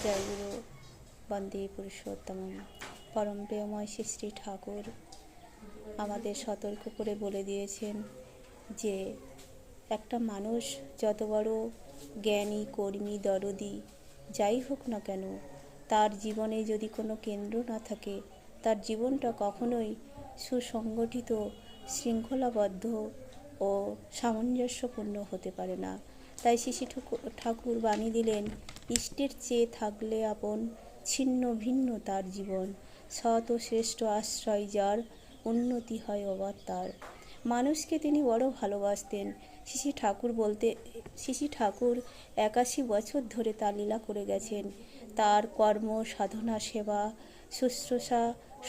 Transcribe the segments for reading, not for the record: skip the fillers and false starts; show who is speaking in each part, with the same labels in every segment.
Speaker 1: জয় গুরু বন্দে পুরুষোত্তম। পরম প্রেমময় শ্রী শ্রী ঠাকুর আমাদের সতর্ক করে বলে দিয়েছেন যে একটা মানুষ যত বড় জ্ঞানী, কর্মী, দরদি যাই হোক না কেন, তার জীবনে যদি কোনো কেন্দ্র না থাকে, তার জীবনটা কখনোই সুসংগঠিত, শৃঙ্খলাবদ্ধ ও সামঞ্জস্যপূর্ণ হতে পারে না। তাই শ্রী ঠাকুর বাণী দিলেন, ইষ্টের চেয়ে থাকলে আপন, ছিন্ন ভিন্ন তার জীবন, সৎ ও শ্রেষ্ঠ আশ্রয় যার, উন্নতি হয় অবাধ তার। মানুষকে তিনি বড় ভালোবাসতেন। শ্রী ঠাকুর 81 বছর ধরে তার লীলা করে গেছেন। তার কর্ম, সাধনা, সেবা, শুশ্রূষা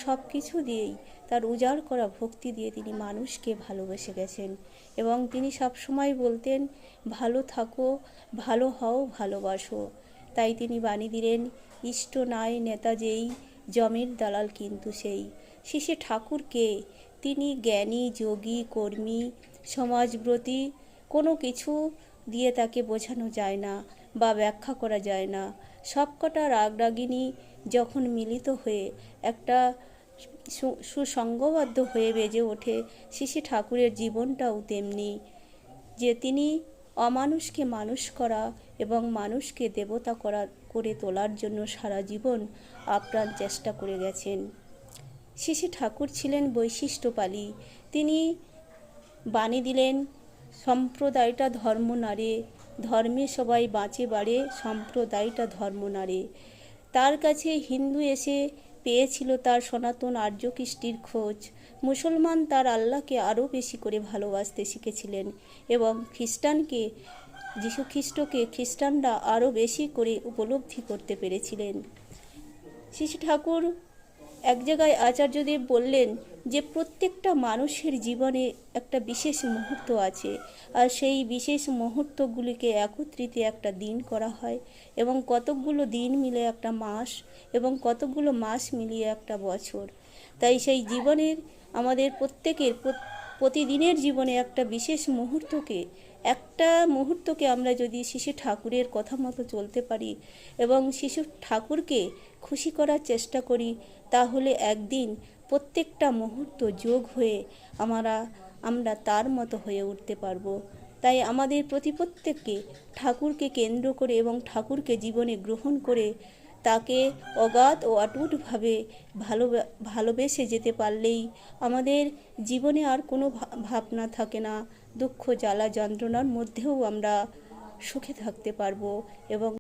Speaker 1: সব কিছু দিয়েই, তার উজাড় করা ভক্তি দিয়ে তিনি মানুষকে ভালোবেসে গেছেন। এবং তিনি সবসময় বলতেন, ভালো থাকো, ভালো হও, ভালোবাসো। তাই তিনি বাণী দিলেন, ইষ্ট নাই নেতা যেই, জমের দালাল কিন্তু সেই। শ্রী ঠাকুরকে তিনি জ্ঞানী, যোগী, কর্মী, সমাজব্রতী কোনো কিছু দিয়ে তাকে বোঝানো যায় না বা ব্যাখ্যা করা যায় না। সবকটা রাগরাগিনী যখন মিলিত হয়ে একটা সুসংঘবদ্ধ হয়ে বেজে ওঠে, শ্রী ঠাকুরের জীবনটাও তেমনি, যে তিনি অমানুষকে মানুষ করা এবং মানুষকে দেবতা করে তোলার জন্য সারা জীবন আপ্রাণ চেষ্টা করে গেছেন। শ্রী ঠাকুর ছিলেন বৈশিষ্ট্যপালী। তিনি বাণী দিলেন, সম্প্রদায়টা ধর্ম নারে, ধর্মে সবাই বাঁচে বাড়ে, সম্প্রদায়টা ধর্ম নারে। তার কাছে হিন্দু এসে পেয়েছিল তার সনাতন আর্য কৃষ্টির খোঁজ। মুসলমান তার আল্লাহকে আরও বেশি করে ভালোবাসতে শিখেছিলেন এবং যীশুখ্রিস্টকে খ্রিস্টানরা আরও বেশি করে উপলব্ধি করতে পেরেছিলেন। শ্রী ঠাকুর এক জায়গায় আচার্যদেব বললেন যে প্রত্যেকটা মানুষের জীবনে একটা বিশেষ মুহূর্ত আছে, আর সেই বিশেষ মুহূর্তগুলিকে একত্রিত একটা দিন করা হয় এবং কতকগুলো দিন মিলে একটা মাস এবং কতকগুলো মাস মিলিয়ে একটা বছর। তাই সেই জীবনের আমাদের প্রত্যেকের প্রতিদিনের জীবনে একটা বিশেষ মুহূর্তকে আমরা যদি শ্রী ঠাকুরের কথা মতো চলতে পারি এবং শ্রী ঠাকুরকে খুশি করার চেষ্টা করি, তাহলে একদিন প্রত্যেকটা মুহূর্ত যোগ হয়ে আমরা তার মতো হয়ে উঠতে পারবো। তাই আমাদের প্রত্যেককে ঠাকুরকে কেন্দ্র করে এবং ঠাকুরকে জীবনে গ্রহণ করে তাকে অগাধ ও অটুটভাবে ভালোবেসে যেতে পারলেই আমাদের জীবনে আর কোনো ভাবনা থাকে না। দুঃখ, জ্বালা, যন্ত্রণার মধ্যেও আমরা সুখে থাকতে পারবো এবং